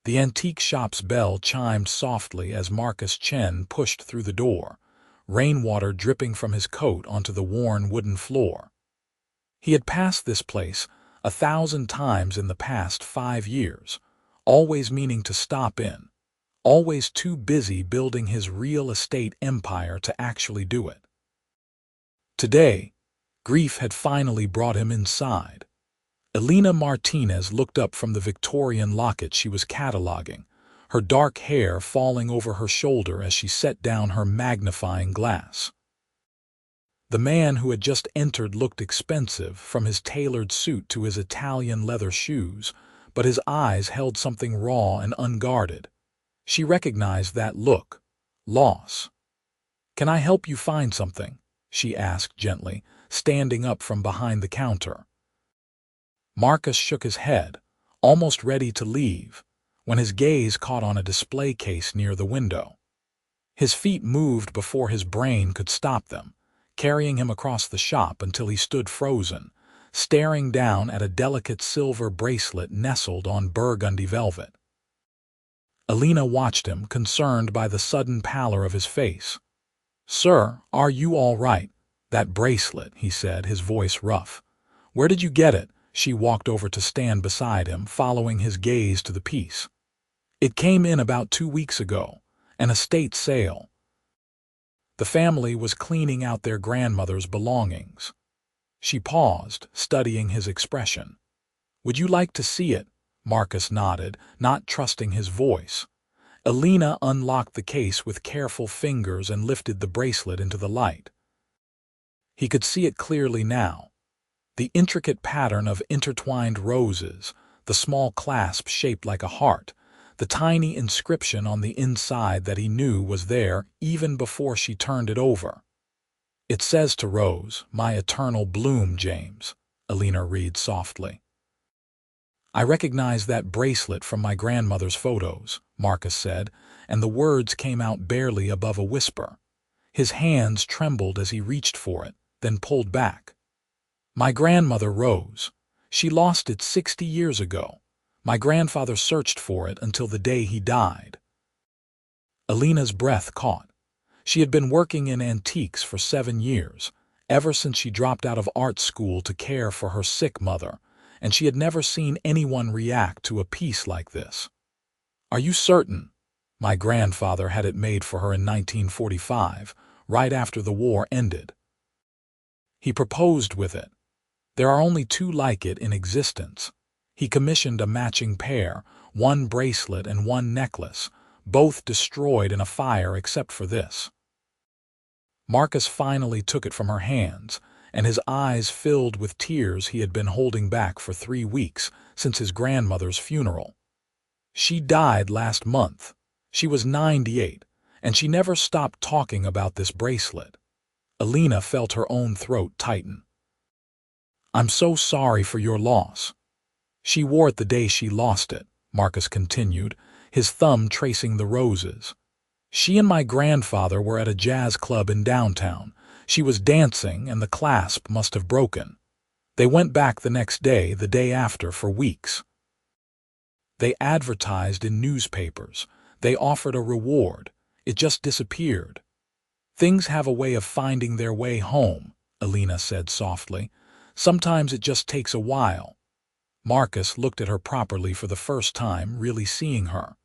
The antique shop's bell chimed softly as Marcus Chen pushed through the door, rainwater dripping from his coat onto the worn wooden floor. He had passed this place 1,000 times in the past 5 years, always meaning to stop in, always too busy building his real estate empire to actually do it. Today, grief had finally brought him inside. Elena Martinez looked up from the Victorian locket she was cataloging, her dark hair falling over her shoulder as she set down her magnifying glass. The man who had just entered looked expensive, from his tailored suit to his Italian leather shoes, but his eyes held something raw and unguarded. She recognized that look. Loss. "Can I help you find something?" she asked gently, standing up from behind the counter. Marcus shook his head, almost ready to leave, when his gaze caught on a display case near the window. His feet moved before his brain could stop them, carrying him across the shop until he stood frozen, staring down at a delicate silver bracelet nestled on burgundy velvet. Elena watched him, concerned by the sudden pallor of his face. "Sir, are you all right? That bracelet," he said, his voice rough. "Where did you get it?" She walked over to stand beside him, following his gaze to the piece. "It came in about 2 weeks ago. An estate sale." The family was cleaning out their grandmother's belongings. She paused, studying his expression. "Would you like to see it?" Marcus nodded, not trusting his voice. Elena unlocked the case with careful fingers and lifted the bracelet into the light. He could see it clearly now. The intricate pattern of intertwined roses, the small clasp shaped like a heart, the tiny inscription on the inside that he knew was there even before she turned it over. "It says to Rose, my eternal bloom, James," Elena read softly. "I recognize that bracelet from my grandmother's photos," Marcus said, and the words came out barely above a whisper. His hands trembled as he reached for it, then pulled back. "My grandmother Rose. She lost it 60 years ago. My grandfather searched for it until the day he died." Elena's breath caught. She had been working in antiques for 7 years, ever since she dropped out of art school to care for her sick mother, and she had never seen anyone react to a piece like this. "Are you certain?" "My grandfather had it made for her in 1945, right after the war ended. He proposed with it. There are only 2 like it in existence. He commissioned a matching pair, 1 bracelet and 1 necklace, both destroyed in a fire except for this." Marcus finally took it from her hands, and his eyes filled with tears he had been holding back for 3 weeks, since his grandmother's funeral. "She died last month. She was 98, and she never stopped talking about this bracelet." Elena felt her own throat tighten. "I'm so sorry for your loss." "She wore it the day she lost it," Marcus continued, his thumb tracing the roses. "She and my grandfather were at a jazz club in downtown. She was dancing and the clasp must have broken. They went back the next day, the day after, for weeks. They advertised in newspapers. They offered a reward. It just disappeared." "Things have a way of finding their way home," Elena said softly. "Sometimes it just takes a while." Marcus looked at her properly for the first time, really seeing her.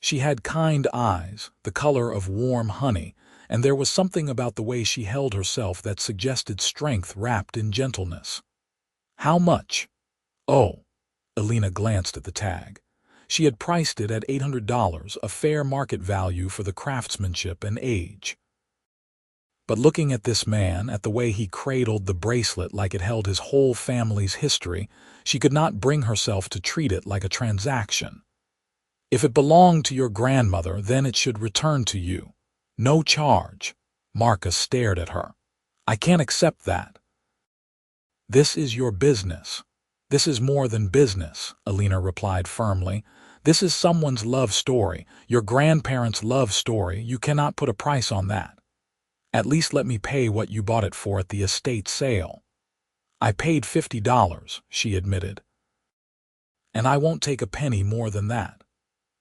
She had kind eyes, the color of warm honey, and there was something about the way she held herself that suggested strength wrapped in gentleness. "How much?" "Oh." Elena glanced at the tag. She had priced it at $800, a fair market value for the craftsmanship and age. But looking at this man, at the way he cradled the bracelet like it held his whole family's history, she could not bring herself to treat it like a transaction. "If it belonged to your grandmother, then it should return to you. No charge." Marcus stared at her. "I can't accept that." "This is your business." "This is more than business," Elena replied firmly. "This is someone's love story, your grandparents' love story. You cannot put a price on that." "At least let me pay what you bought it for at the estate sale." "I paid $50, she admitted. And I won't take a penny more than that."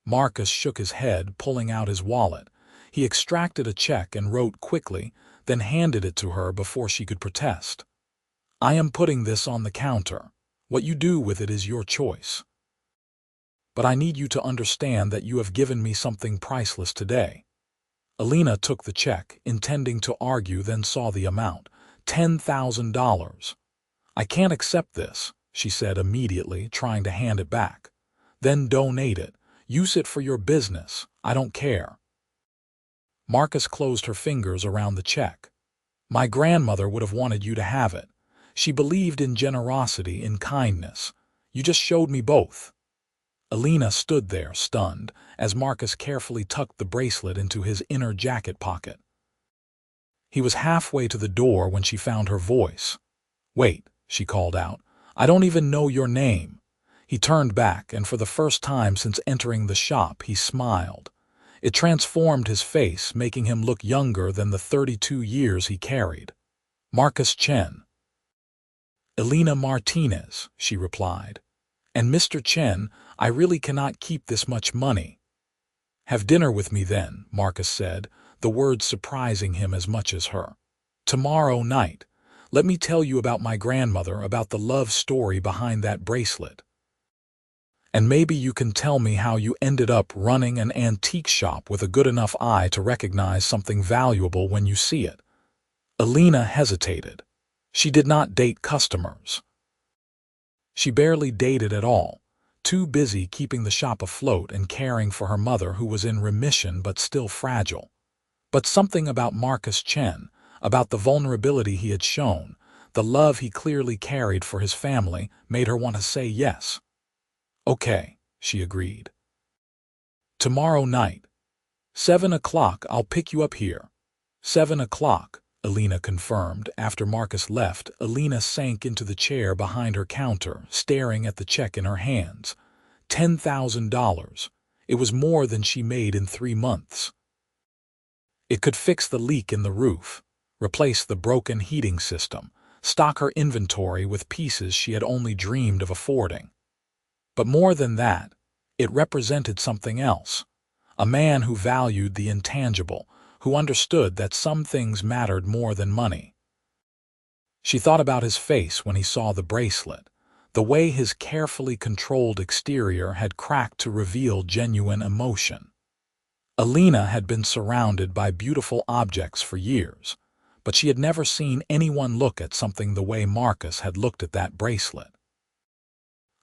Marcus shook his head, pulling out his wallet. He extracted a check and wrote quickly, then handed it to her before she could protest. "I am putting this on the counter. What you do with it is your choice. But I need you to understand that you have given me something priceless today." Elena took the check, intending to argue, then saw the amount. $10,000. "I can't accept this," she said immediately, trying to hand it back. "Then donate it. Use it for your business. I don't care." Marcus closed her fingers around the check. "My grandmother would have wanted you to have it. She believed in generosity, in kindness. You just showed me both." Elena stood there, stunned, as Marcus carefully tucked the bracelet into his inner jacket pocket. He was halfway to the door when she found her voice. "Wait," she called out. "I don't even know your name." He turned back, and for the first time since entering the shop, he smiled. It transformed his face, making him look younger than the 32 years he carried. "Marcus Chen." "Elena Martinez," she replied. "And Mr. Chen, I really cannot keep this much money." "Have dinner with me then," Marcus said, the words surprising him as much as her. "Tomorrow night. Let me tell you about my grandmother, about the love story behind that bracelet. And maybe you can tell me how you ended up running an antique shop with a good enough eye to recognize something valuable when you see it." Elena hesitated. She did not date customers. She barely dated at all, too busy keeping the shop afloat and caring for her mother, who was in remission but still fragile. But something about Marcus Chen, about the vulnerability he had shown, the love he clearly carried for his family, made her want to say yes. "Okay," she agreed. "Tomorrow night. 7 o'clock, I'll pick you up here." 7 o'clock, Elena confirmed. After Marcus left, Elena sank into the chair behind her counter, staring at the check in her hands. $10,000. It was more than she made in 3 months. It could fix the leak in the roof, replace the broken heating system, stock her inventory with pieces she had only dreamed of affording. But more than that, it represented something else. A man who valued the intangible, who understood that some things mattered more than money. She thought about his face when he saw the bracelet, the way his carefully controlled exterior had cracked to reveal genuine emotion. Elena had been surrounded by beautiful objects for years, but she had never seen anyone look at something the way Marcus had looked at that bracelet.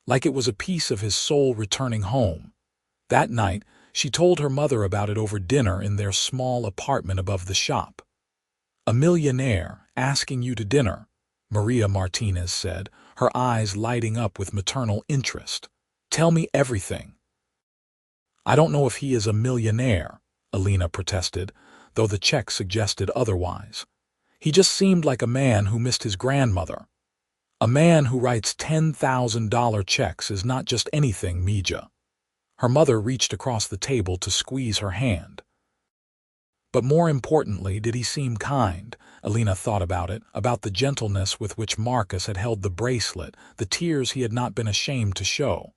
Like it was a piece of his soul returning home. That night, she told her mother about it over dinner in their small apartment above the shop. "A millionaire asking you to dinner," Maria Martinez said, her eyes lighting up with maternal interest. "Tell me everything." "I don't know if he is a millionaire," Elena protested, though the check suggested otherwise. "He just seemed like a man who missed his grandmother." "A man who writes $10,000 checks is not just anything, Mija." Her mother reached across the table to squeeze her hand. But more importantly, did he seem kind? Elena thought about it, about the gentleness with which Marcus had held the bracelet, the tears he had not been ashamed to show.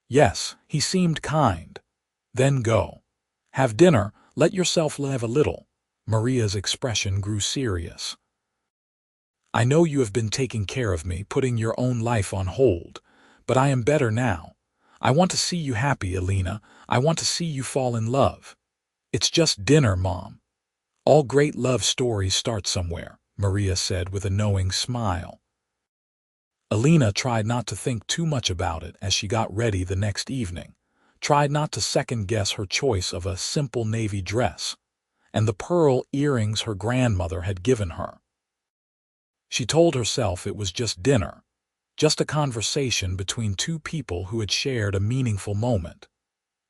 Yes, he seemed kind. "Then go. Have dinner, let yourself live a little." Maria's expression grew serious. "I know you have been taking care of me, putting your own life on hold, but I am better now. I want to see you happy, Elena. I want to see you fall in love." "It's just dinner, Mom." "All great love stories start somewhere," Maria said with a knowing smile. Elena tried not to think too much about it as she got ready the next evening, tried not to second-guess her choice of a simple navy dress and the pearl earrings her grandmother had given her. She told herself it was just dinner, just a conversation between two people who had shared a meaningful moment.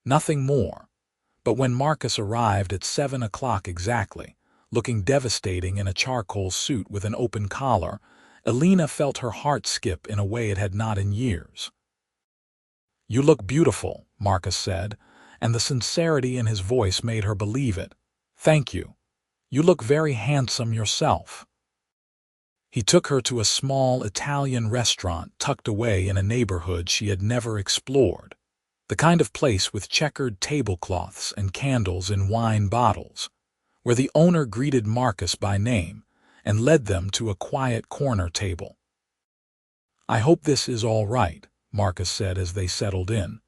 Nothing more. But when Marcus arrived at 7 o'clock exactly, looking devastating in a charcoal suit with an open collar, Elena felt her heart skip in a way it had not in years. "You look beautiful," Marcus said, and the sincerity in his voice made her believe it. "Thank you. You look very handsome yourself." He took her to a small Italian restaurant tucked away in a neighborhood she had never explored, the kind of place with checkered tablecloths and candles in wine bottles, where the owner greeted Marcus by name and led them to a quiet corner table. "I hope this is all right," Marcus said as they settled in.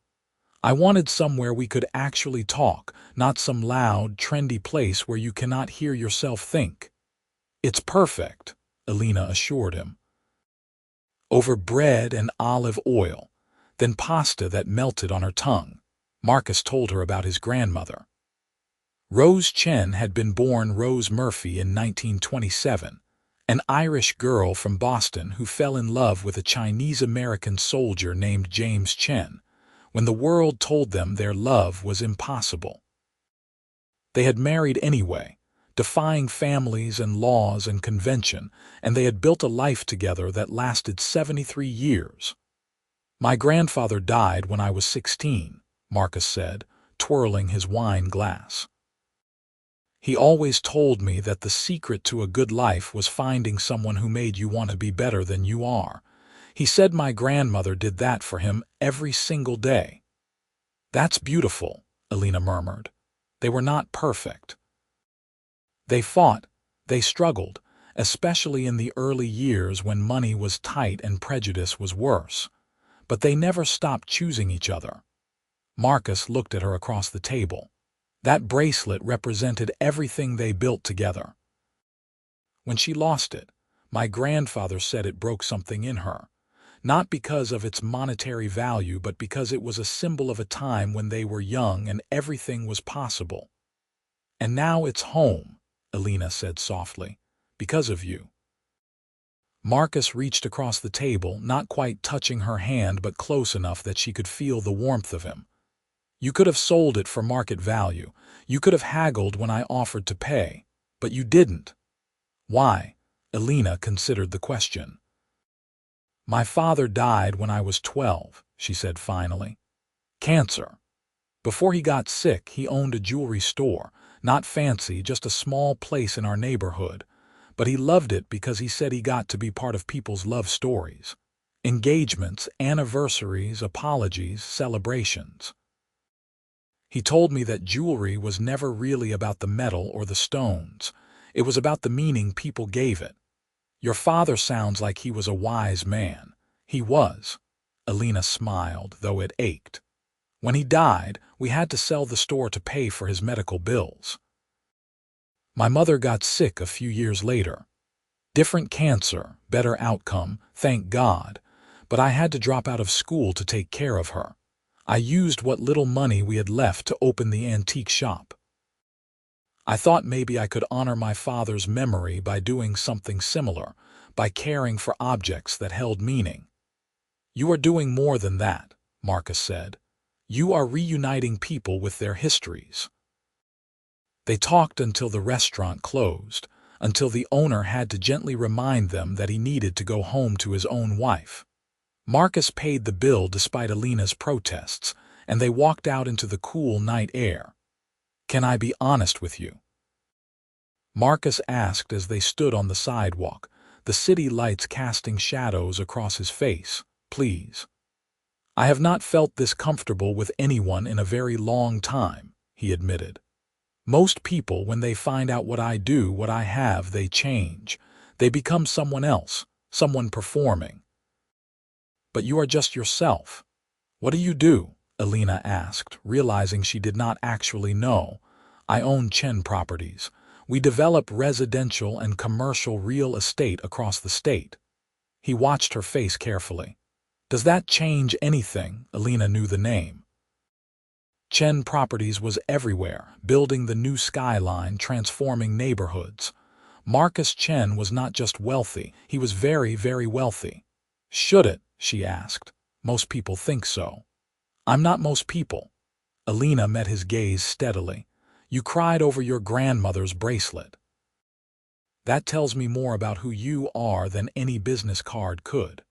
"I wanted somewhere we could actually talk, not some loud, trendy place where you cannot hear yourself think." "It's perfect," Elena assured him. Over bread and olive oil, then pasta that melted on her tongue, Marcus told her about his grandmother. Rose Chen had been born Rose Murphy in 1927, an Irish girl from Boston who fell in love with a Chinese-American soldier named James Chen, when the world told them their love was impossible. They had married anyway, defying families and laws and convention, and they had built a life together that lasted 73 years. "My grandfather died when I was 16, Marcus said, twirling his wine glass. "He always told me that the secret to a good life was finding someone who made you want to be better than you are. He said my grandmother did that for him every single day." "That's beautiful," Elena murmured. "They were not perfect. They fought, they struggled, especially in the early years when money was tight and prejudice was worse. But they never stopped choosing each other." Marcus looked at her across the table. That bracelet represented everything they built together. "When she lost it, my grandfather said it broke something in her. Not because of its monetary value, but because it was a symbol of a time when they were young and everything was possible. And now it's home," Elena said softly, "because of you." Marcus reached across the table, not quite touching her hand but close enough that she could feel the warmth of him. "You could have sold it for market value. You could have haggled when I offered to pay. But you didn't." "Why?" Elena considered the question. "My father died when I was 12, she said finally. "Cancer. Before he got sick, he owned a jewelry store. Not fancy, just a small place in our neighborhood. But he loved it because he said he got to be part of people's love stories. Engagements, anniversaries, apologies, celebrations. He told me that jewelry was never really about the metal or the stones. It was about the meaning people gave it. Your father sounds like he was a wise man. He was." Elena smiled, though it ached. "When he died, we had to sell the store to pay for his medical bills. My mother got sick a few years later. Different cancer, better outcome, thank God. But I had to drop out of school to take care of her. I used what little money we had left to open the antique shop. I thought maybe I could honor my father's memory by doing something similar, by caring for objects that held meaning." "You are doing more than that," Marcus said. "You are reuniting people with their histories." They talked until the restaurant closed, until the owner had to gently remind them that he needed to go home to his own wife. Marcus paid the bill despite Elena's protests, and they walked out into the cool night air. "Can I be honest with you?" Marcus asked as they stood on the sidewalk, the city lights casting shadows across his face. "Please." "I have not felt this comfortable with anyone in a very long time," he admitted. "Most people, when they find out what I do, what I have, they change. They become someone else, someone performing. But you are just yourself." "What do you do?" Elena asked, realizing she did not actually know. "I own Chen Properties. We develop residential and commercial real estate across the state." He watched her face carefully. "Does that change anything?" Elena knew the name. Chen Properties was everywhere, building the new skyline, transforming neighborhoods. Marcus Chen was not just wealthy, he was very, very wealthy. "Should it?" she asked. "Most people think so." "I'm not most people." Elena met his gaze steadily. "You cried over your grandmother's bracelet. That tells me more about who you are than any business card could."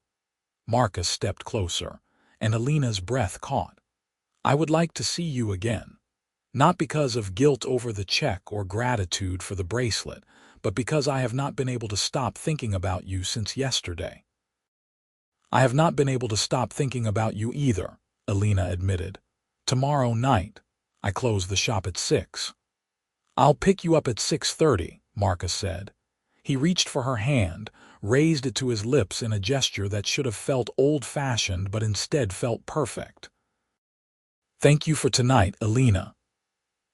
Marcus stepped closer, and Elena's breath caught. "I would like to see you again. Not because of guilt over the check or gratitude for the bracelet, but because I have not been able to stop thinking about you since yesterday." "I have not been able to stop thinking about you either," Elena admitted. "Tomorrow night. I close the shop at 6. "I'll pick you up at 6:30, Marcus said. He reached for her hand, raised it to his lips in a gesture that should have felt old-fashioned but instead felt perfect. "Thank you for tonight, Elena."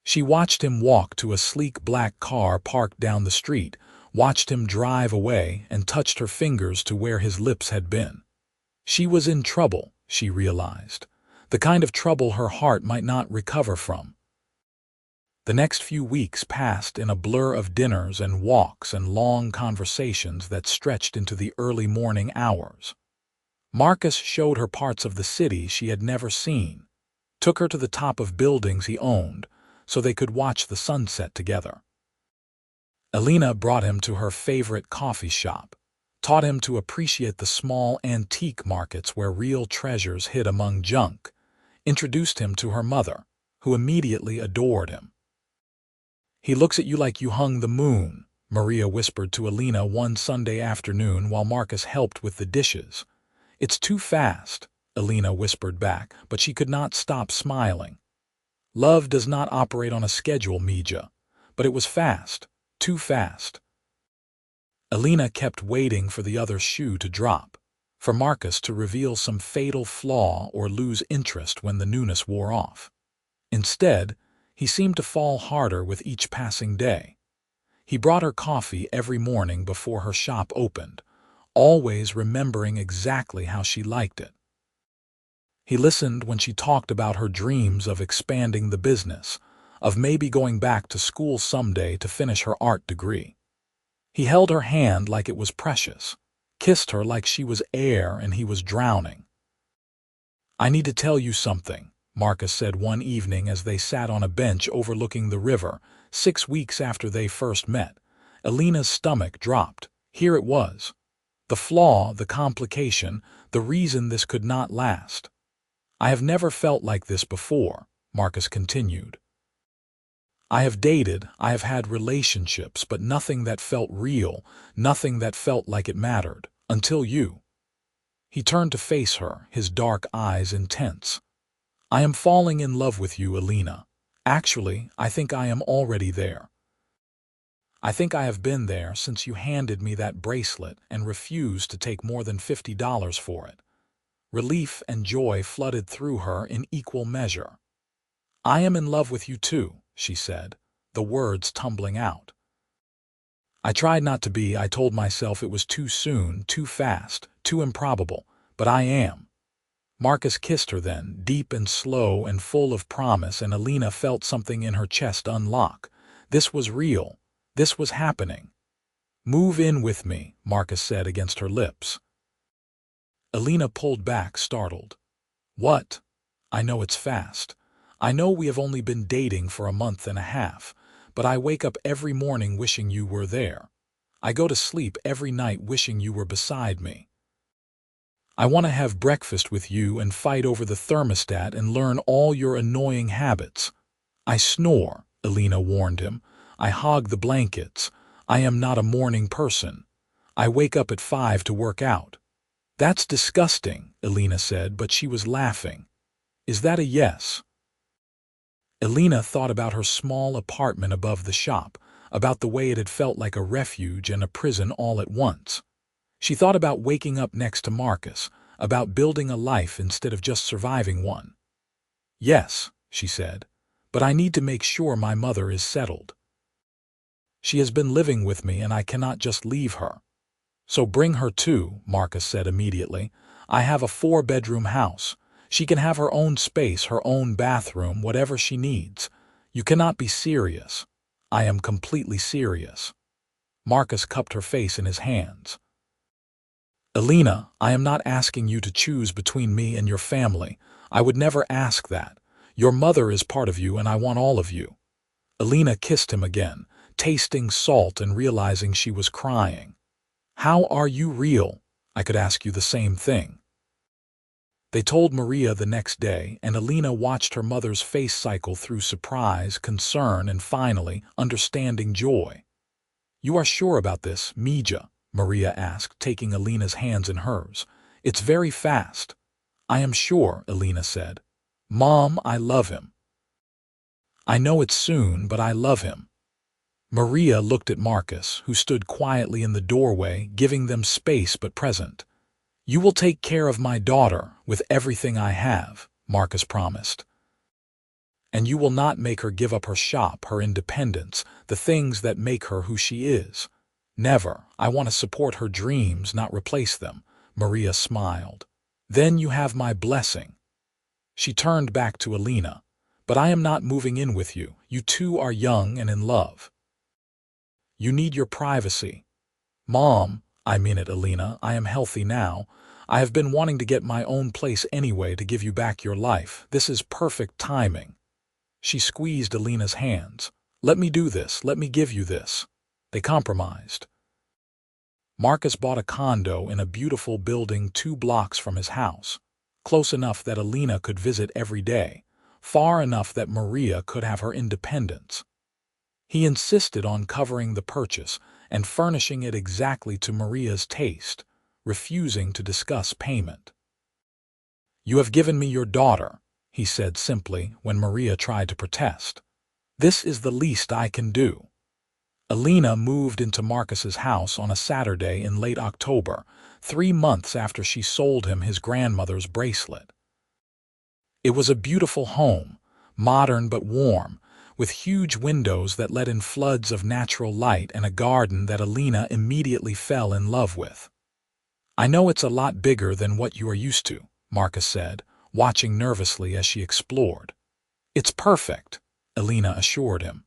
She watched him walk to a sleek black car parked down the street, watched him drive away, and touched her fingers to where his lips had been. She was in trouble, she realized, the kind of trouble her heart might not recover from. The next few weeks passed in a blur of dinners and walks and long conversations that stretched into the early morning hours. Marcus showed her parts of the city she had never seen, took her to the top of buildings he owned so they could watch the sunset together. Elena brought him to her favorite coffee shop, taught him to appreciate the small antique markets where real treasures hid among junk, introduced him to her mother, who immediately adored him. "He looks at you like you hung the moon," Maria whispered to Elena one Sunday afternoon while Marcus helped with the dishes. "It's too fast," Elena whispered back, but she could not stop smiling. "Love does not operate on a schedule, Mija, but it was fast, too fast." Elena kept waiting for the other shoe to drop, for Marcus to reveal some fatal flaw or lose interest when the newness wore off. Instead, he seemed to fall harder with each passing day. He brought her coffee every morning before her shop opened, always remembering exactly how she liked it. He listened when she talked about her dreams of expanding the business, of maybe going back to school someday to finish her art degree. He held her hand like it was precious, kissed her like she was air and he was drowning. "I need to tell you something," Marcus said one evening as they sat on a bench overlooking the river, 6 weeks after they first met. Elena's stomach dropped. Here it was. The flaw, the complication, the reason this could not last. "I have never felt like this before," Marcus continued. "I have dated, I have had relationships, but nothing that felt real, nothing that felt like it mattered, until you." He turned to face her, his dark eyes intense. "I am falling in love with you, Elena. Actually, I think I am already there. I think I have been there since you handed me that bracelet and refused to take more than $50 for it." Relief and joy flooded through her in equal measure. "I am in love with you too," she said, the words tumbling out. "I tried not to be. I told myself it was too soon, too fast, too improbable, but I am." Marcus kissed her then, deep and slow and full of promise, and Elena felt something in her chest unlock. This was real. This was happening. "Move in with me," Marcus said against her lips. Elena pulled back, startled. "What?" "I know it's fast. I know we have only been dating for a month and a half, but I wake up every morning wishing you were there. I go to sleep every night wishing you were beside me. I want to have breakfast with you and fight over the thermostat and learn all your annoying habits." "I snore," Elena warned him. "I hog the blankets. I am not a morning person. I wake up at 5 to work out." "That's disgusting," Elena said, but she was laughing. "Is that a yes?" Elena thought about her small apartment above the shop, about the way it had felt like a refuge and a prison all at once. She thought about waking up next to Marcus, about building a life instead of just surviving one. "Yes," she said, "but I need to make sure my mother is settled. She has been living with me and I cannot just leave her." "So bring her too," Marcus said immediately. "I have a 4-bedroom house. She can have her own space, her own bathroom, whatever she needs. You cannot be serious." "I am completely serious." Marcus cupped her face in his hands. "Elena, I am not asking you to choose between me and your family. I would never ask that. Your mother is part of you and I want all of you." Elena kissed him again, tasting salt and realizing she was crying. "How are you real? I could ask you the same thing." They told Maria the next day, and Elena watched her mother's face cycle through surprise, concern, and finally, understanding joy. You are sure about this, Mija? Maria asked, taking Elena's hands in hers. It's very fast. I am sure, Elena said. Mom, I love him. I know it's soon, but I love him. Maria looked at Marcus, who stood quietly in the doorway, giving them space but present. You will take care of my daughter with everything I have, Marcus promised. And you will not make her give up her shop, her independence, the things that make her who she is. Never. I want to support her dreams, not replace them. Maria smiled. Then you have my blessing. She turned back to Elena. But I am not moving in with you. You two are young and in love. You need your privacy. Mom, I mean it, Elena. I am healthy now. I have been wanting to get my own place anyway to give you back your life. This is perfect timing. She squeezed Elena's hands. Let me do this. Let me give you this. They compromised. Marcus bought a condo in a beautiful building 2 blocks from his house, close enough that Elena could visit every day, far enough that Maria could have her independence. He insisted on covering the purchase and furnishing it exactly to Maria's taste, refusing to discuss payment. You have given me your daughter, he said simply when Maria tried to protest. This is the least I can do. Elena moved into Marcus's house on a Saturday in late October, 3 months after she sold him his grandmother's bracelet. It was a beautiful home, modern but warm, with huge windows that let in floods of natural light and a garden that Elena immediately fell in love with. I know it's a lot bigger than what you are used to, Marcus said, watching nervously as she explored. It's perfect, Elena assured him.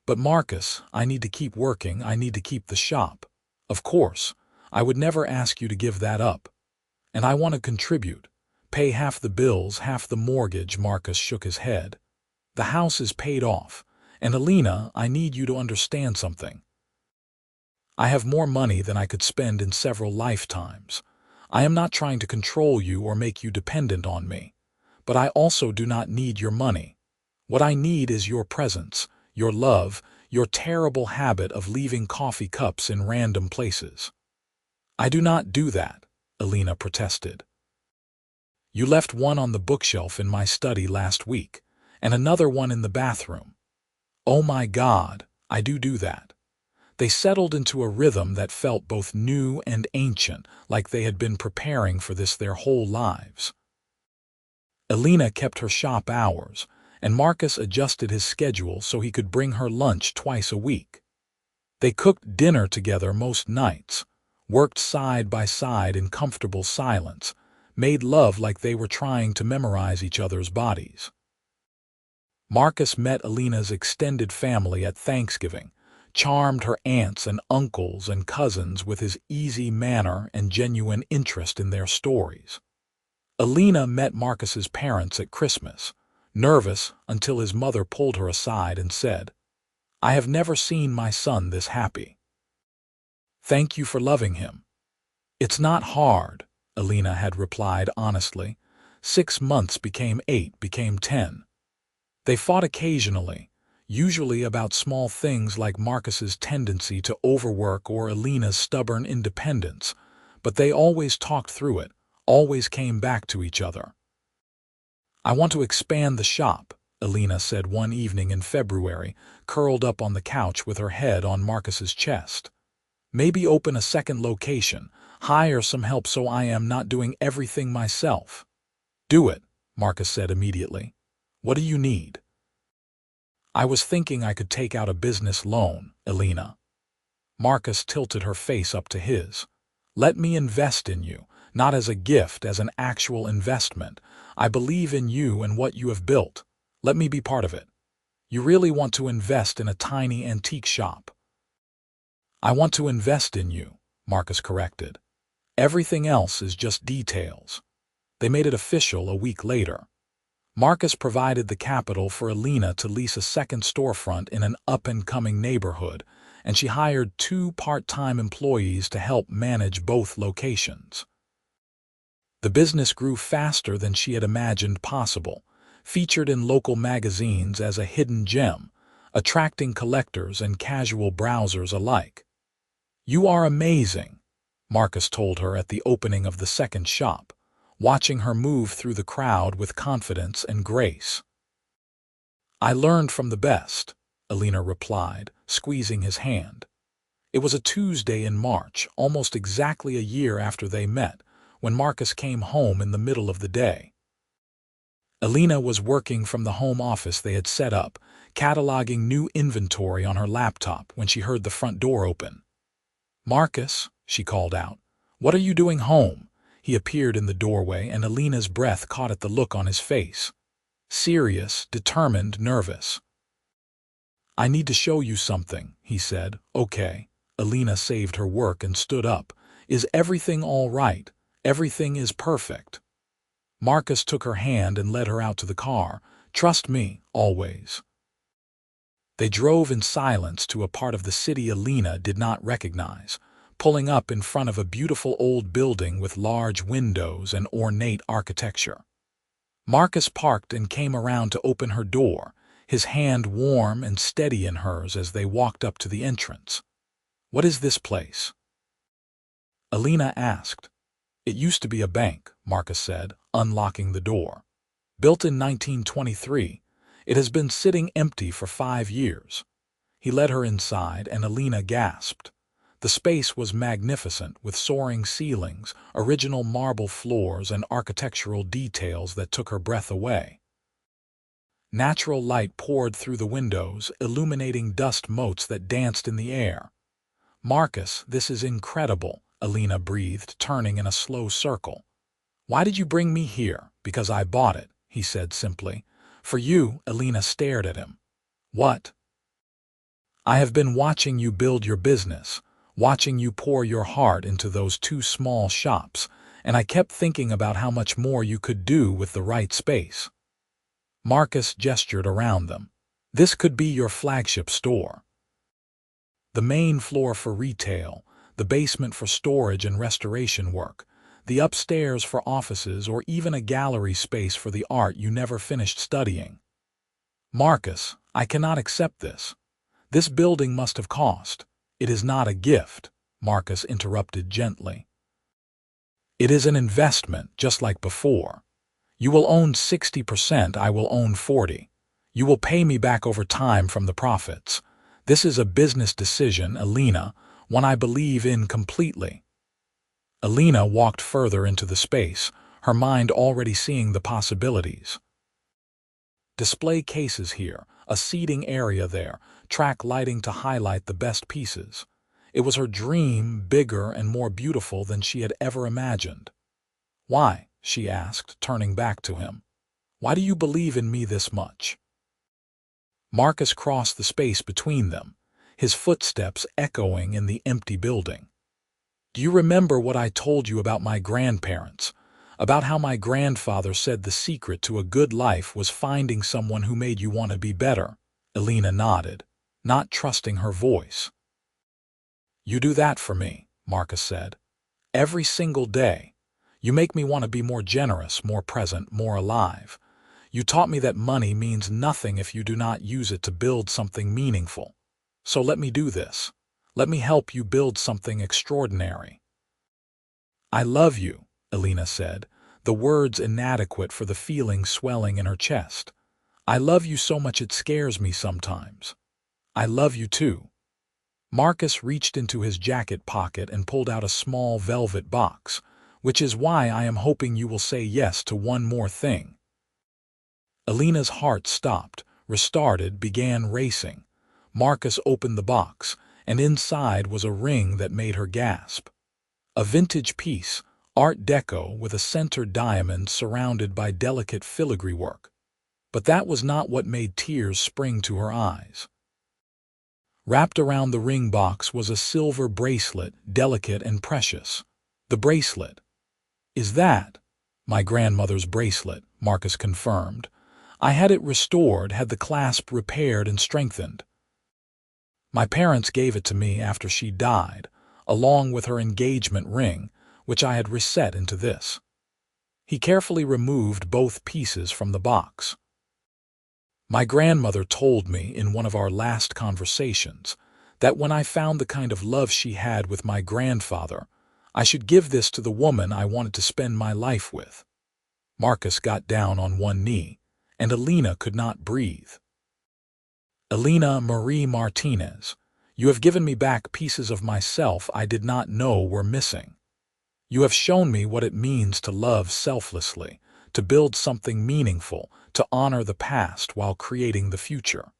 But Marcus, I need to keep working, I need to keep the shop. Of course, I would never ask you to give that up. And I want to contribute. Pay half the bills, half the mortgage. Marcus shook his head. The house is paid off. And Elena, I need you to understand something. I have more money than I could spend in several lifetimes. I am not trying to control you or make you dependent on me. But I also do not need your money. What I need is your presence, your love, your terrible habit of leaving coffee cups in random places. I do not do that, Elena protested. You left one on the bookshelf in my study last week, and another one in the bathroom. Oh my God, I do that. They settled into a rhythm that felt both new and ancient, like they had been preparing for this their whole lives. Elena kept her shop hours, and Marcus adjusted his schedule so he could bring her lunch twice a week. They cooked dinner together most nights, worked side by side in comfortable silence, made love like they were trying to memorize each other's bodies. Marcus met Elena's extended family at Thanksgiving, charmed her aunts and uncles and cousins with his easy manner and genuine interest in their stories. Elena met Marcus's parents at Christmas, nervous until his mother pulled her aside and said, I have never seen my son this happy. Thank you for loving him. It's not hard, Elena had replied honestly. 6 months became 8, became 10. They fought occasionally, usually about small things like Marcus's tendency to overwork or Elena's stubborn independence, but they always talked through it, always came back to each other. I want to expand the shop, Elena said one evening in February, curled up on the couch with her head on Marcus's chest. Maybe open a second location, hire some help so I am not doing everything myself. Do it, Marcus said immediately. What do you need? I was thinking I could take out a business loan, Elena. Marcus tilted her face up to his. Let me invest in you, not as a gift, as an actual investment. I believe in you and what you have built. Let me be part of it. You really want to invest in a tiny antique shop. I want to invest in you, Marcus corrected. Everything else is just details. They made it official a week later. Marcus provided the capital for Elena to lease a second storefront in an up-and-coming neighborhood, and she hired 2 part-time employees to help manage both locations. The business grew faster than she had imagined possible, featured in local magazines as a hidden gem, attracting collectors and casual browsers alike. "You are amazing," Marcus told her at the opening of the second shop, watching her move through the crowd with confidence and grace. "I learned from the best," Elena replied, squeezing his hand. It was a Tuesday in March, almost exactly a year after they met, when Marcus came home in the middle of the day. Elena was working from the home office they had set up, cataloging new inventory on her laptop when she heard the front door open. "Marcus," she called out, "what are you doing home?" He appeared in the doorway, and Elena's breath caught at the look on his face. Serious, determined, nervous. "I need to show you something," he said. "Okay." Elena saved her work and stood up. "Is everything all right? Everything is perfect." Marcus took her hand and led her out to the car. "Trust me, always." They drove in silence to a part of the city Elena did not recognize, pulling up in front of a beautiful old building with large windows and ornate architecture. Marcus parked and came around to open her door, his hand warm and steady in hers as they walked up to the entrance. "What is this place?" Elena asked. "It used to be a bank," Marcus said, unlocking the door. "Built in 1923, it has been sitting empty for 5 years." He led her inside, and Elena gasped. The space was magnificent, with soaring ceilings, original marble floors, and architectural details that took her breath away. Natural light poured through the windows, illuminating dust motes that danced in the air. "Marcus, this is incredible," Elena breathed, turning in a slow circle. "Why did you bring me here?" "Because I bought it," he said simply. "For you," Elena stared at him. "What?" "I have been watching you build your business, watching you pour your heart into those 2 small shops, and I kept thinking about how much more you could do with the right space." Marcus gestured around them. "This could be your flagship store. The main floor for retail, the basement for storage and restoration work, the upstairs for offices, or even a gallery space for the art you never finished studying." "Marcus, I cannot accept this. This building must have cost." "It is not a gift," Marcus interrupted gently. "It is an investment, just like before. You will own 60%, I will own 40%. You will pay me back over time from the profits. This is a business decision, Elena, one I believe in completely." Elena walked further into the space, her mind already seeing the possibilities. Display cases here, a seating area there, track lighting to highlight the best pieces. It was her dream, bigger and more beautiful than she had ever imagined. "Why?" she asked, turning back to him. "Why do you believe in me this much?" Marcus crossed the space between them, his footsteps echoing in the empty building. "Do you remember what I told you about my grandparents? About how my grandfather said the secret to a good life was finding someone who made you want to be better?" Elena nodded, not trusting her voice. "You do that for me," Marcus said. "Every single day. You make me want to be more generous, more present, more alive. You taught me that money means nothing if you do not use it to build something meaningful. So let me do this. Let me help you build something extraordinary." "I love you," Elena said, the words inadequate for the feeling swelling in her chest. "I love you so much it scares me sometimes." "I love you too." Marcus reached into his jacket pocket and pulled out a small velvet box, "which is why I am hoping you will say yes to one more thing." Elena's heart stopped, restarted, began racing. Marcus opened the box, and inside was a ring that made her gasp. A vintage piece, Art Deco, with a center diamond surrounded by delicate filigree work. But that was not what made tears spring to her eyes. Wrapped around the ring box was a silver bracelet, delicate and precious. The bracelet. "Is that?" "My grandmother's bracelet," Marcus confirmed. "I had it restored, had the clasp repaired and strengthened. My parents gave it to me after she died, along with her engagement ring, which I had reset into this." He carefully removed both pieces from the box. My grandmother told me in one of our last conversations that when I found the kind of love she had with my grandfather, I should give this to the woman I wanted to spend my life with. Marcus got down on one knee, and Elena could not breathe. Elena Marie Martinez, you have given me back pieces of myself I did not know were missing. You have shown me what it means to love selflessly, to build something meaningful, to honor the past while creating the future.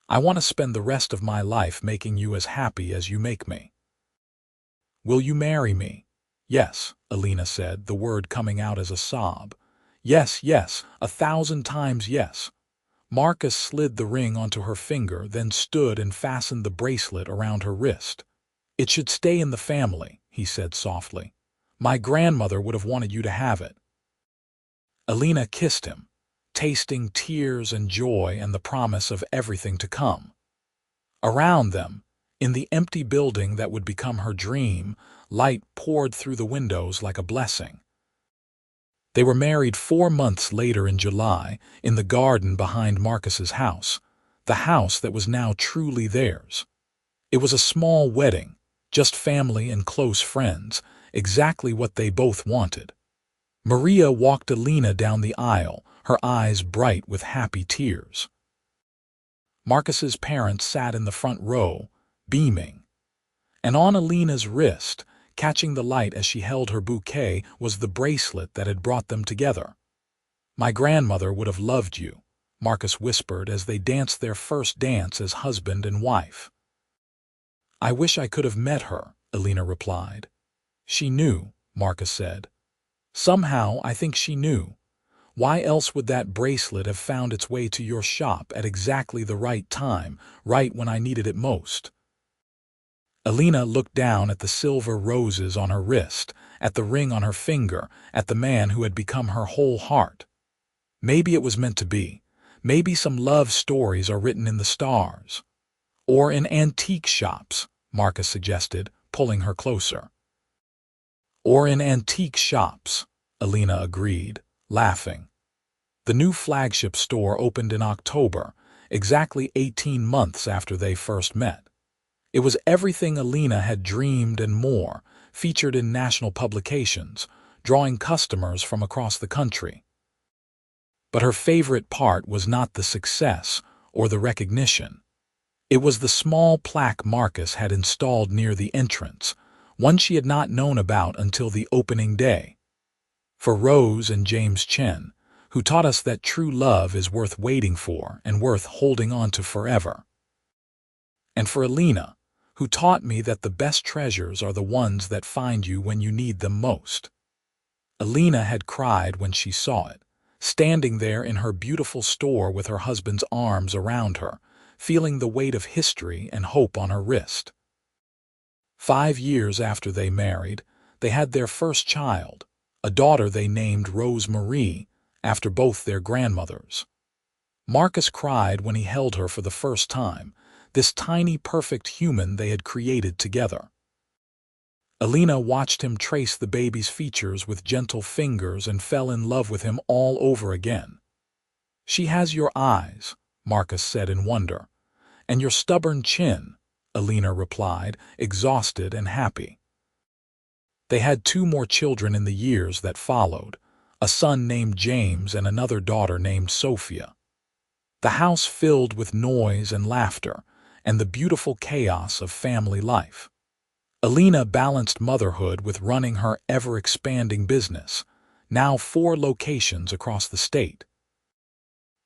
I want to spend the rest of my life making you as happy as you make me. Will you marry me? Yes, Elena said, the word coming out as a sob. Yes, yes, 1,000 times yes. Marcus slid the ring onto her finger, then stood and fastened the bracelet around her wrist. It should stay in the family, he said softly. My grandmother would have wanted you to have it. Elena kissed him, tasting tears and joy and the promise of everything to come. Around them, in the empty building that would become her dream, light poured through the windows like a blessing. They were married 4 months later in July, in the garden behind Marcus's house, the house that was now truly theirs. It was a small wedding, just family and close friends, exactly what they both wanted. Maria walked Elena down the aisle, her eyes bright with happy tears. Marcus's parents sat in the front row, beaming. And on Elena's wrist, catching the light as she held her bouquet, was the bracelet that had brought them together. My grandmother would have loved you, Marcus whispered as they danced their first dance as husband and wife. I wish I could have met her, Elena replied. She knew, Marcus said. Somehow I think she knew. Why else would that bracelet have found its way to your shop at exactly the right time, right when I needed it most? Elena looked down at the silver roses on her wrist, at the ring on her finger, at the man who had become her whole heart. Maybe it was meant to be. Maybe some love stories are written in the stars. Or in antique shops, Marcus suggested, pulling her closer. Or in antique shops, Elena agreed, laughing. The new flagship store opened in October, exactly 18 months after they first met. It was everything Elena had dreamed and more, featured in national publications, drawing customers from across the country. But her favorite part was not the success or the recognition. It was the small plaque Marcus had installed near the entrance, one she had not known about until the opening day. For Rose and James Chen, who taught us that true love is worth waiting for and worth holding on to forever. And for Elena, who taught me that the best treasures are the ones that find you when you need them most. Elena had cried when she saw it, standing there in her beautiful store with her husband's arms around her, feeling the weight of history and hope on her wrist. 5 years after they married, they had their first child, a daughter they named Rose Marie, after both their grandmothers. Marcus cried when he held her for the first time, this tiny perfect human they had created together. Elena watched him trace the baby's features with gentle fingers and fell in love with him all over again. She has your eyes, Marcus said in wonder, and your stubborn chin, Elena replied, exhausted and happy. They had 2 more children in the years that followed, a son named James and another daughter named Sophia. The house filled with noise and laughter, and the beautiful chaos of family life. Elena balanced motherhood with running her ever-expanding business, now 4 locations across the state.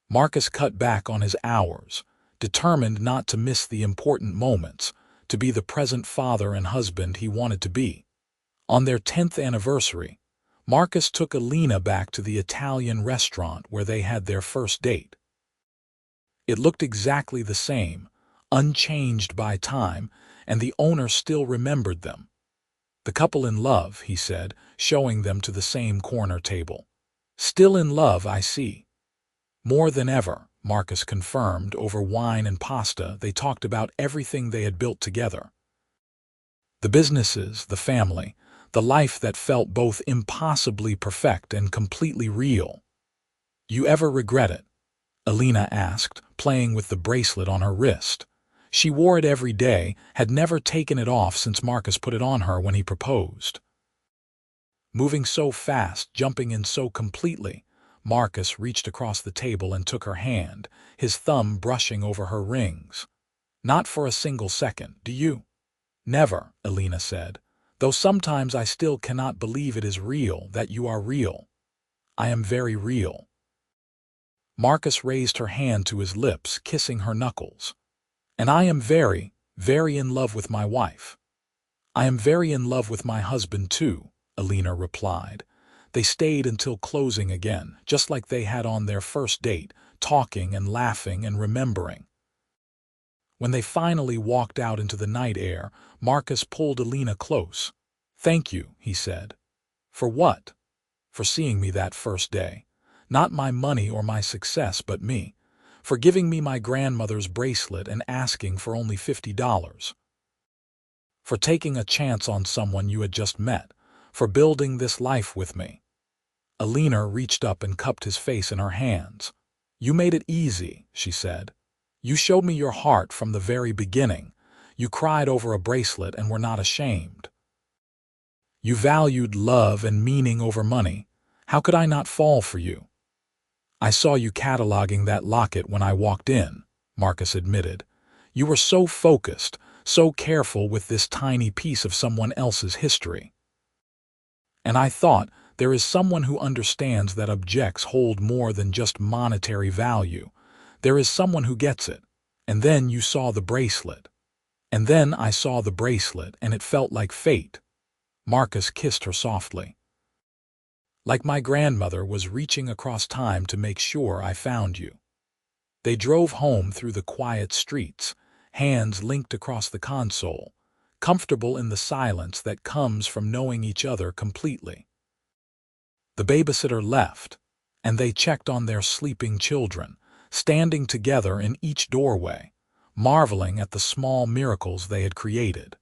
Marcus cut back on his hours, determined not to miss the important moments, to be the present father and husband he wanted to be. On their 10th anniversary, Marcus took Elena back to the Italian restaurant where they had their first date. It looked exactly the same, unchanged by time, and the owner still remembered them. The couple in love, he said, showing them to the same corner table. Still in love, I see. More than ever, Marcus confirmed. Over wine and pasta, they talked about everything they had built together. The businesses, the family, the life that felt both impossibly perfect and completely real. You ever regret it? Elena asked, playing with the bracelet on her wrist. She wore it every day, had never taken it off since Marcus put it on her when he proposed. Moving so fast, jumping in so completely, Marcus reached across the table and took her hand, his thumb brushing over her rings. "Not for a single second, do you?" "Never," Elena said, "though sometimes I still cannot believe it is real, that you are real." "I am very real." Marcus raised her hand to his lips, kissing her knuckles. "And I am very, very in love with my wife." "I am very in love with my husband too," Elena replied. They stayed until closing again, just like they had on their first date, talking and laughing and remembering. When they finally walked out into the night air, Marcus pulled Elena close. "Thank you," he said. "For what?" "For seeing me that first day. Not my money or my success, but me. For giving me my grandmother's bracelet and asking for only $50. For taking a chance on someone you had just met. For building this life with me." Elena reached up and cupped his face in her hands. "You made it easy," she said. "You showed me your heart from the very beginning. You cried over a bracelet and were not ashamed. You valued love and meaning over money. How could I not fall for you?" "I saw you cataloging that locket when I walked in," Marcus admitted. "You were so focused, so careful with this tiny piece of someone else's history. And I thought, there is someone who understands that objects hold more than just monetary value. There is someone who gets it. And then you saw the bracelet. And then I saw the bracelet, and it felt like fate." Marcus kissed her softly. "Like my grandmother was reaching across time to make sure I found you." They drove home through the quiet streets, hands linked across the console, comfortable in the silence that comes from knowing each other completely. The babysitter left, and they checked on their sleeping children, standing together in each doorway, marveling at the small miracles they had created.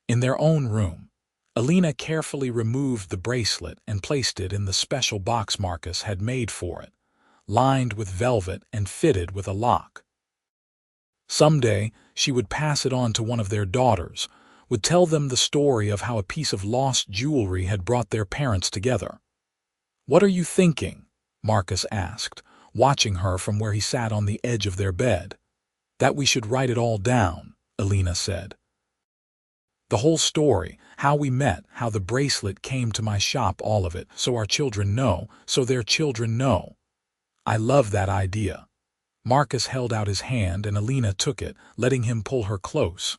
In their own room, Elena carefully removed the bracelet and placed it in the special box Marcus had made for it, lined with velvet and fitted with a lock. Someday, she would pass it on to one of their daughters, would tell them the story of how a piece of lost jewelry had brought their parents together. "What are you thinking?" Marcus asked, watching her from where he sat on the edge of their bed. "That we should write it all down," Elena said. "The whole story, how we met, how the bracelet came to my shop, all of it, so our children know, so their children know." "I love that idea." Marcus held out his hand and Elena took it, letting him pull her close.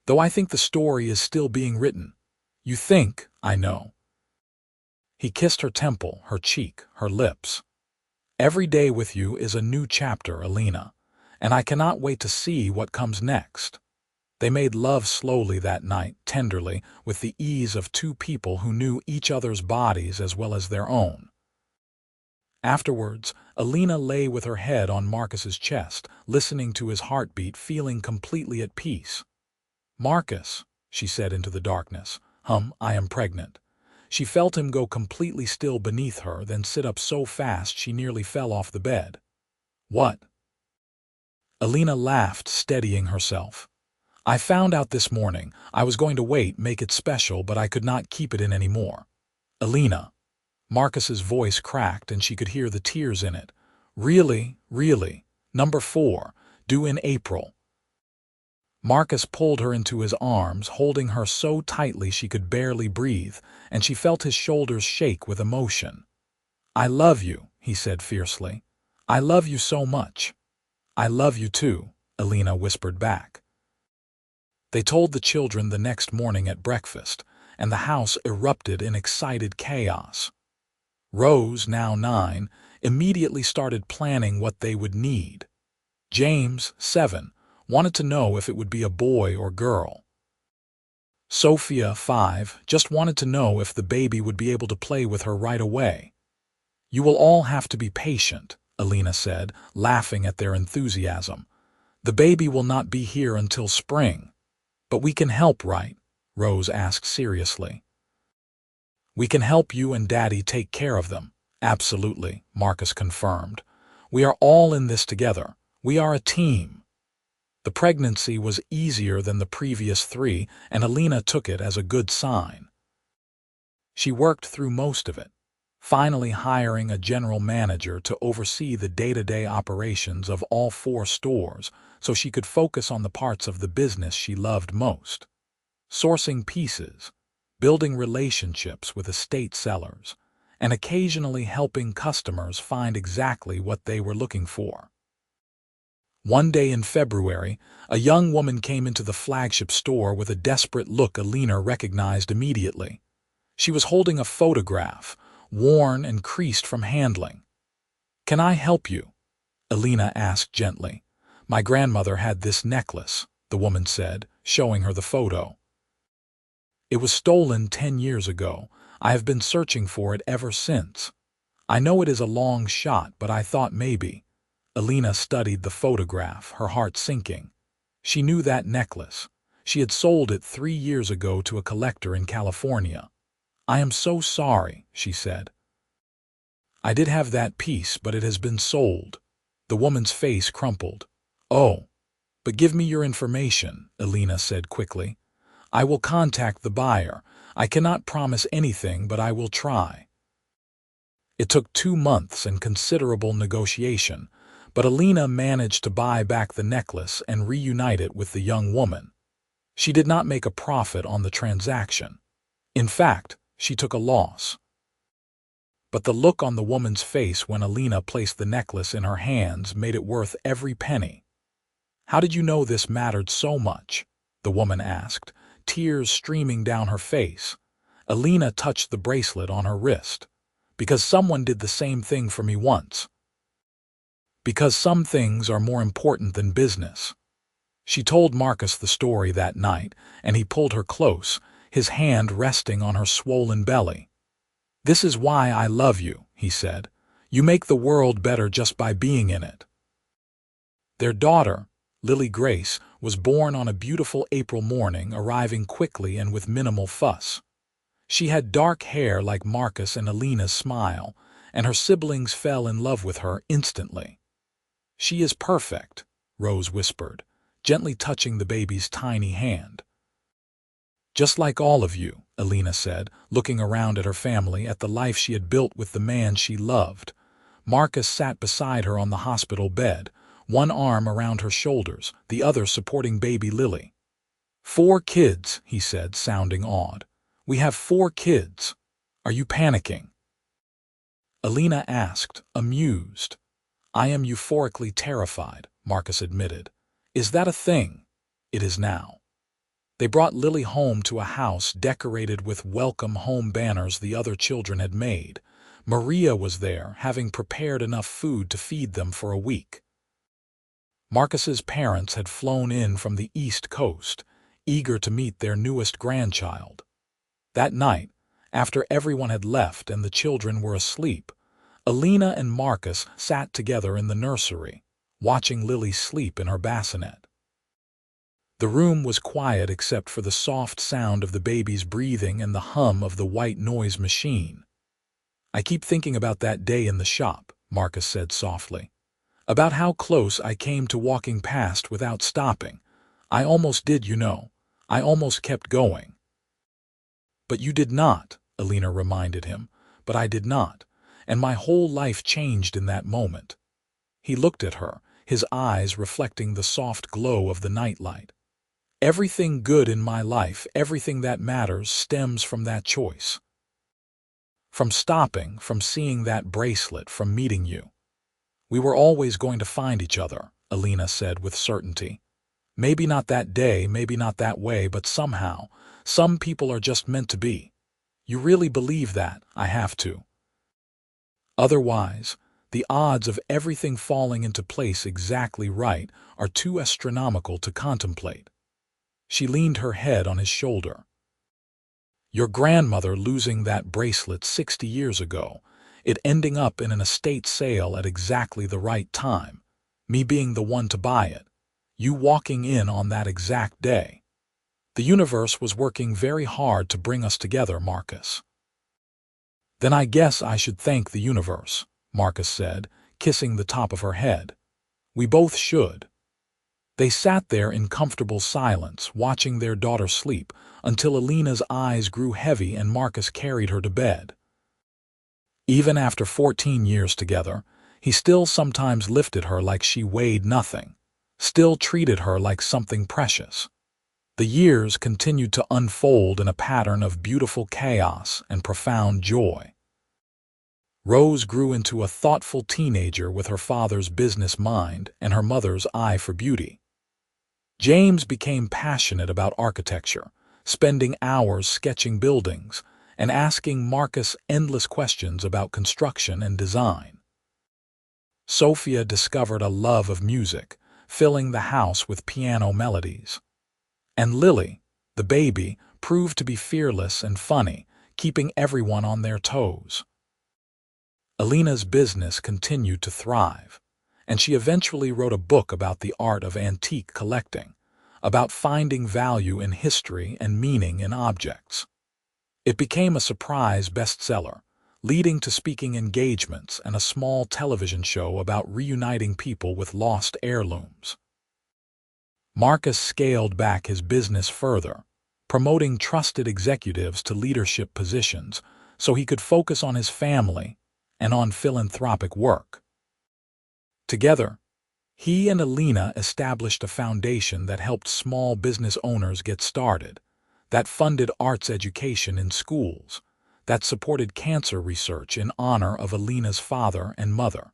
"Though I think the story is still being written." "You think, I know." He kissed her temple, her cheek, her lips. "Every day with you is a new chapter, Elena, and I cannot wait to see what comes next." They made love slowly that night, tenderly, with the ease of two people who knew each other's bodies as well as their own. Afterwards, Elena lay with her head on Marcus's chest, listening to his heartbeat, feeling completely at peace. "Marcus," she said into the darkness, "I am pregnant." She felt him go completely still beneath her, then sit up so fast she nearly fell off the bed. "What?" Elena laughed, steadying herself. "I found out this morning. I was going to wait, make it special, but I could not keep it in anymore." "Elena." Marcus's voice cracked and she could hear the tears in it. "Really, really. Number 4, due in April." Marcus pulled her into his arms, holding her so tightly she could barely breathe, and she felt his shoulders shake with emotion. "I love you," he said fiercely. "I love you so much." "I love you too," Elena whispered back. They told the children the next morning at breakfast, and the house erupted in excited chaos. Rose, now 9, immediately started planning what they would need. James, 7, wanted to know if it would be a boy or girl. Sophia, 5, just wanted to know if the baby would be able to play with her right away. "You will all have to be patient," Elena said, laughing at their enthusiasm. "The baby will not be here until spring." "But we can help, right?" Rose asked seriously. "We can help you and Daddy take care of them." "Absolutely," Marcus confirmed. We are all in this together. We are a team. The pregnancy was easier than the previous 3, and Elena took it as a good sign. She worked through most of it, finally hiring a general manager to oversee the day-to-day operations of all 4 stores so she could focus on the parts of the business she loved most: sourcing pieces, building relationships with estate sellers, and occasionally helping customers find exactly what they were looking for. One day in February, a young woman came into the flagship store with a desperate look Elena recognized immediately. She was holding a photograph, worn and creased from handling. "Can I help you?" Elena asked gently. "My grandmother had this necklace," the woman said, showing her the photo. "It was stolen 10 years ago. I have been searching for it ever since. I know it is a long shot, but I thought maybe." Elena studied the photograph, her heart sinking. She knew that necklace. She had sold it 3 years ago to a collector in California. "I am so sorry," she said. "I did have that piece, but it has been sold." The woman's face crumpled. "Oh, but give me your information," Elena said quickly. "I will contact the buyer. I cannot promise anything, but I will try." It took 2 months and considerable negotiation, but Elena managed to buy back the necklace and reunite it with the young woman. She did not make a profit on the transaction. In fact, she took a loss. But the look on the woman's face when Elena placed the necklace in her hands made it worth every penny. "How did you know this mattered so much?" the woman asked, tears streaming down her face. Elena touched the bracelet on her wrist. "Because someone did the same thing for me once. Because some things are more important than business." She told Marcus the story that night, and he pulled her close, his hand resting on her swollen belly. "This is why I love you," he said. "You make the world better just by being in it." Their daughter, Lily Grace, was born on a beautiful April morning, arriving quickly and with minimal fuss. She had dark hair like Marcus and Elena's smile, and her siblings fell in love with her instantly. "She is perfect," Rose whispered, gently touching the baby's tiny hand. "Just like all of you," Elena said, looking around at her family, at the life she had built with the man she loved. Marcus sat beside her on the hospital bed, one arm around her shoulders, the other supporting baby Lily. "4 kids," he said, sounding awed. "We have 4 kids. Are you panicking?" Elena asked, amused. "I am euphorically terrified," Marcus admitted. "Is that a thing?" "It is now." They brought Lily home to a house decorated with welcome home banners the other children had made. Maria was there, having prepared enough food to feed them for a week. Marcus's parents had flown in from the East Coast, eager to meet their newest grandchild. That night, after everyone had left and the children were asleep, Elena and Marcus sat together in the nursery, watching Lily sleep in her bassinet. The room was quiet except for the soft sound of the baby's breathing and the hum of the white noise machine. "I keep thinking about that day in the shop," Marcus said softly. "About how close I came to walking past without stopping. I almost did, you know. I almost kept going." "But you did not," Elena reminded him. "But I did not, and my whole life changed in that moment." He looked at her, his eyes reflecting the soft glow of the nightlight. "Everything good in my life, everything that matters, stems from that choice. From stopping, from seeing that bracelet, from meeting you. We were always going to find each other," Elena said with certainty. "Maybe not that day, maybe not that way, but somehow, some people are just meant to be. You really believe that?" "I have to. Otherwise, the odds of everything falling into place exactly right are too astronomical to contemplate." She leaned her head on his shoulder. "Your grandmother losing that bracelet 60 years ago, it ending up in an estate sale at exactly the right time, me being the one to buy it, you walking in on that exact day. The universe was working very hard to bring us together, Marcus." "Then I guess I should thank the universe," Marcus said, kissing the top of her head. "We both should." They sat there in comfortable silence, watching their daughter sleep, until Elena's eyes grew heavy and Marcus carried her to bed. Even after 14 years together, he still sometimes lifted her like she weighed nothing, still treated her like something precious. The years continued to unfold in a pattern of beautiful chaos and profound joy. Rose grew into a thoughtful teenager with her father's business mind and her mother's eye for beauty. James became passionate about architecture, spending hours sketching buildings and asking Marcus endless questions about construction and design. Sophia discovered a love of music, filling the house with piano melodies. And Lily, the baby, proved to be fearless and funny, keeping everyone on their toes. Elena's business continued to thrive, and she eventually wrote a book about the art of antique collecting, about finding value in history and meaning in objects. It became a surprise bestseller, leading to speaking engagements and a small television show about reuniting people with lost heirlooms. Marcus scaled back his business further, promoting trusted executives to leadership positions so he could focus on his family and on philanthropic work. Together, he and Elena established a foundation that helped small business owners get started, that funded arts education in schools, that supported cancer research in honor of Elena's father and mother.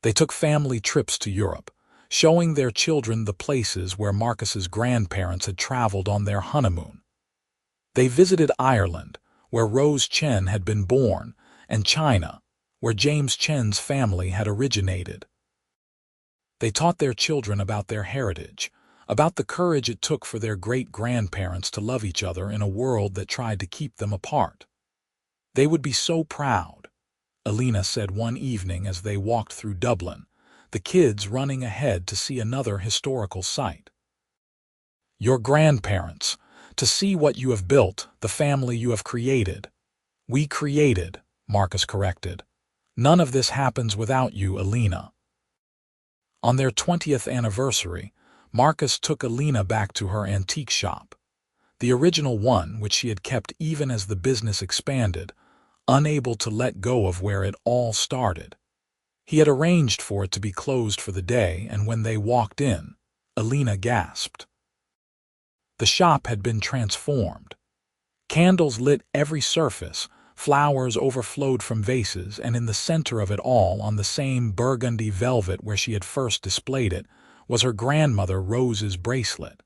They took family trips to Europe, showing their children the places where Marcus's grandparents had traveled on their honeymoon. They visited Ireland, where Rose Chen had been born, and China, where James Chen's family had originated. They taught their children about their heritage, about the courage it took for their great-grandparents to love each other in a world that tried to keep them apart. "They would be so proud," Elena said one evening as they walked through Dublin, the kids running ahead to see another historical site. "Your grandparents, to see what you have built, the family you have created." "We created," Marcus corrected. "None of this happens without you, Elena." On their 20th anniversary, Marcus took Elena back to her antique shop, the original one which she had kept even as the business expanded, unable to let go of where it all started. He had arranged for it to be closed for the day, and when they walked in, Elena gasped. The shop had been transformed. Candles lit every surface, flowers overflowed from vases, and in the center of it all, on the same burgundy velvet where she had first displayed it, was her grandmother Rose's bracelet.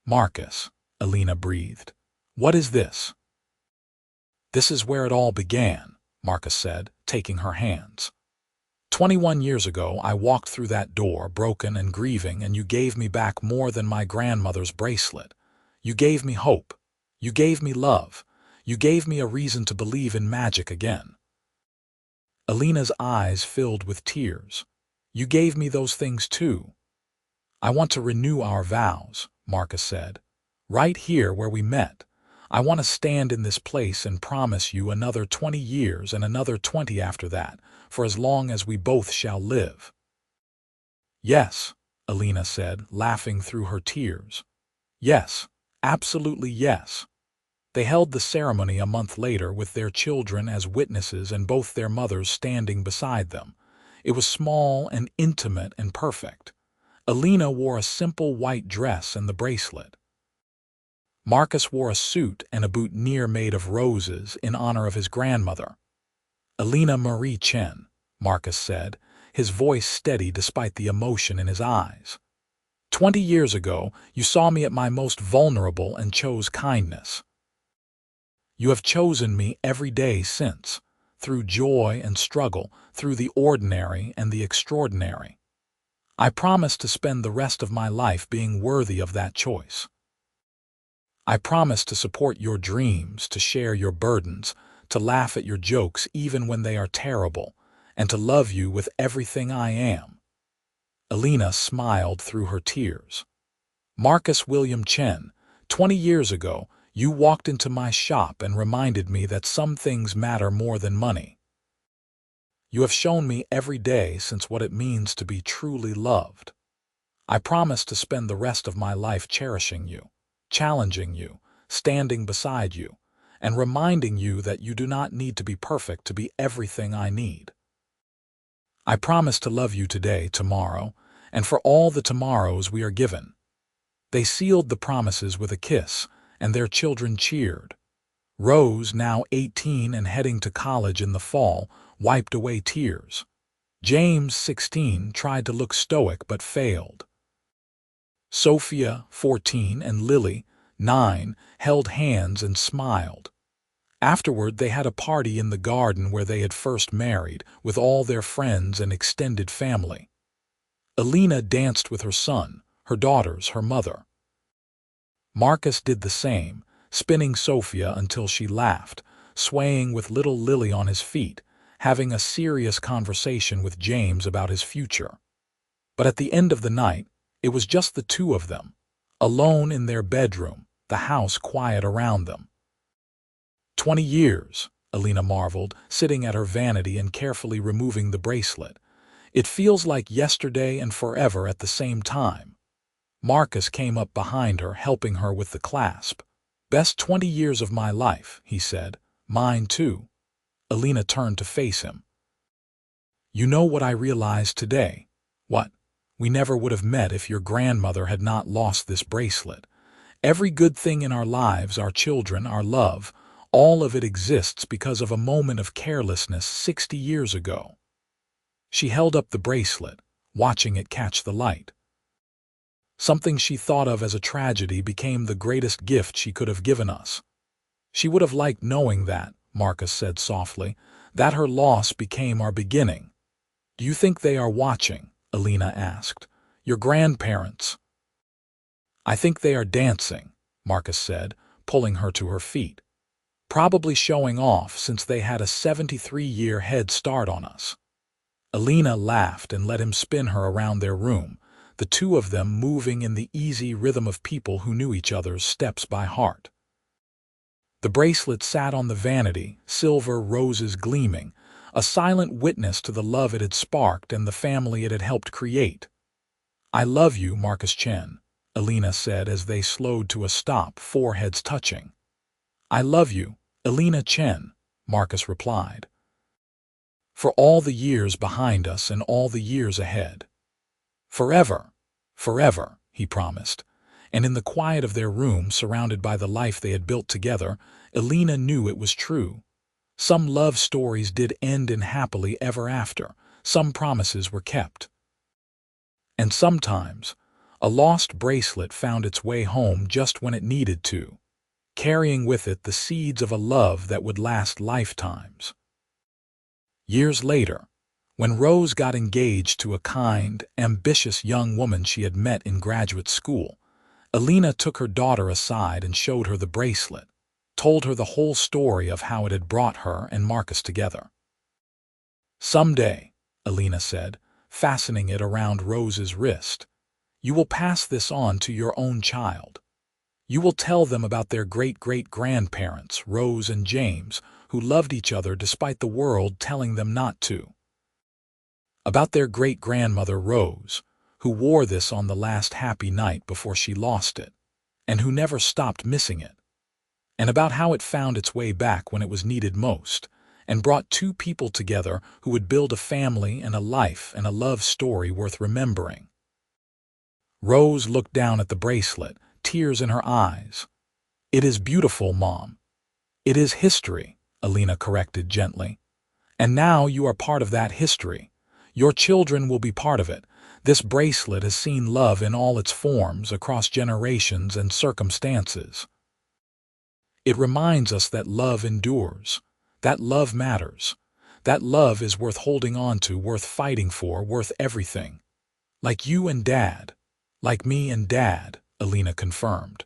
"Marcus," Elena breathed. "What is this?" "This is where it all began," Marcus said, taking her hands. 21 years ago, I walked through that door, broken and grieving, and you gave me back more than my grandmother's bracelet. You gave me hope. You gave me love. You gave me a reason to believe in magic again." Elena's eyes filled with tears. "You gave me those things too." "I want to renew our vows," Marcus said. "Right here where we met. I want to stand in this place and promise you another 20 years and another 20 after that, for as long as we both shall live." "Yes," Elena said, laughing through her tears. "Yes, absolutely yes." They held the ceremony a month later with their children as witnesses and both their mothers standing beside them. It was small and intimate and perfect. Elena wore a simple white dress and the bracelet. Marcus wore a suit and a boutonniere made of roses in honor of his grandmother. "Elena Marie Chen," Marcus said, his voice steady despite the emotion in his eyes. 20 years ago, you saw me at my most vulnerable and chose kindness. You have chosen me every day since, through joy and struggle, through the ordinary and the extraordinary. I promise to spend the rest of my life being worthy of that choice. I promise to support your dreams, to share your burdens, to laugh at your jokes even when they are terrible, and to love you with everything I am." Elena smiled through her tears. "Marcus William Chen, 20 years ago, you walked into my shop and reminded me that some things matter more than money. You have shown me every day since what it means to be truly loved. I promise to spend the rest of my life cherishing you, challenging you, standing beside you, and reminding you that you do not need to be perfect to be everything I need. I promise to love you today, tomorrow, and for all the tomorrows we are given." They sealed the promises with a kiss, and their children cheered. Rose, now 18 and heading to college in the fall, wiped away tears. James, 16, tried to look stoic but failed. Sophia, 14, and Lily, 9, held hands and smiled. Afterward, they had a party in the garden where they had first married, with all their friends and extended family. Elena danced with her son, her daughters, her mother. Marcus did the same, spinning Sophia until she laughed, swaying with little Lily on his feet, having a serious conversation with James about his future. But at the end of the night, it was just the two of them, alone in their bedroom, the house quiet around them. 20 years, Elena marveled, sitting at her vanity and carefully removing the bracelet. It feels like yesterday and forever at the same time. Marcus came up behind her, helping her with the clasp. "Best 20 years of my life," he said. "Mine too." Elena turned to face him. "You know what I realized today?" "What?" "We never would have met if your grandmother had not lost this bracelet. Every good thing in our lives, our children, our love, all of it exists because of a moment of carelessness 60 years ago." She held up the bracelet, watching it catch the light. "Something she thought of as a tragedy became the greatest gift she could have given us. She would have liked knowing that," Marcus said softly, "that her loss became our beginning." "Do you think they are watching?" Elena asked. "Your grandparents?" "I think they are dancing," Marcus said, pulling her to her feet. "Probably showing off since they had a 73-year head start on us." Elena laughed and let him spin her around their room, the two of them moving in the easy rhythm of people who knew each other's steps by heart. The bracelet sat on the vanity, silver roses gleaming, a silent witness to the love it had sparked and the family it had helped create. "I love you, Marcus Chen," Elena said as they slowed to a stop, foreheads touching. "I love you, Elena Chen," Marcus replied. "For all the years behind us and all the years ahead." "Forever, forever," he promised. And in the quiet of their room, surrounded by the life they had built together, Elena knew it was true. Some love stories did end in happily ever after, some promises were kept. And sometimes, a lost bracelet found its way home just when it needed to, carrying with it the seeds of a love that would last lifetimes. Years later, when Rose got engaged to a kind, ambitious young woman she had met in graduate school, Elena took her daughter aside and showed her the bracelet, told her the whole story of how it had brought her and Marcus together. "Someday," Elena said, fastening it around Rose's wrist, "you will pass this on to your own child. You will tell them about their great-great-grandparents, Rose and James, who loved each other despite the world telling them not to. About their great-grandmother, Rose, who wore this on the last happy night before she lost it, and who never stopped missing it. And about how it found its way back when it was needed most, and brought two people together who would build a family and a life and a love story worth remembering." Rose looked down at the bracelet, tears in her eyes. "It is beautiful, Mom." "It is history," Elena corrected gently. "And now you are part of that history. Your children will be part of it. This bracelet has seen love in all its forms across generations and circumstances. It reminds us that love endures, that love matters, that love is worth holding on to, worth fighting for, worth everything. Like you and Dad, like me and Dad," Elena confirmed.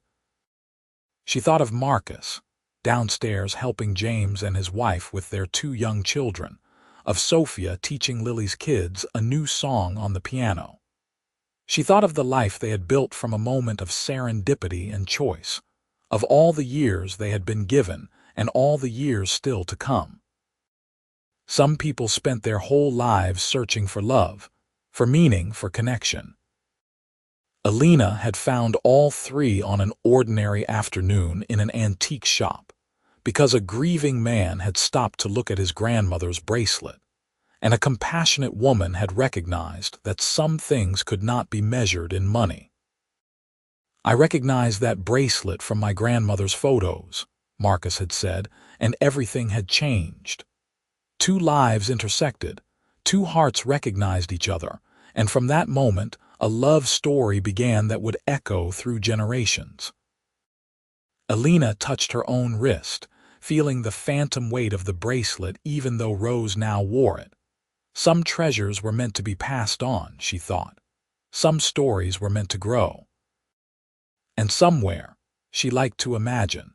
She thought of Marcus, downstairs helping James and his wife with their two young children, of Sophia teaching Lily's kids a new song on the piano. She thought of the life they had built from a moment of serendipity and choice, of all the years they had been given and all the years still to come. Some people spent their whole lives searching for love, for meaning, for connection. Elena had found all three on an ordinary afternoon in an antique shop, because a grieving man had stopped to look at his grandmother's bracelet, and a compassionate woman had recognized that some things could not be measured in money. "I recognize that bracelet from my grandmother's photos," Marcus had said, and everything had changed. Two lives intersected, two hearts recognized each other, and from that moment, a love story began that would echo through generations. Elena touched her own wrist, feeling the phantom weight of the bracelet even though Rose now wore it. Some treasures were meant to be passed on, she thought. Some stories were meant to grow. And somewhere, she liked to imagine,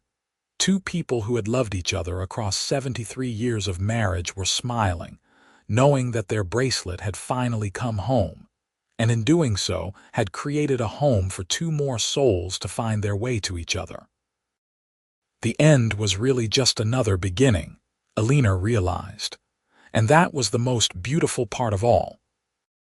two people who had loved each other across 73 years of marriage were smiling, knowing that their bracelet had finally come home, and in doing so had created a home for two more souls to find their way to each other. The end was really just another beginning, Elena realized, and that was the most beautiful part of all.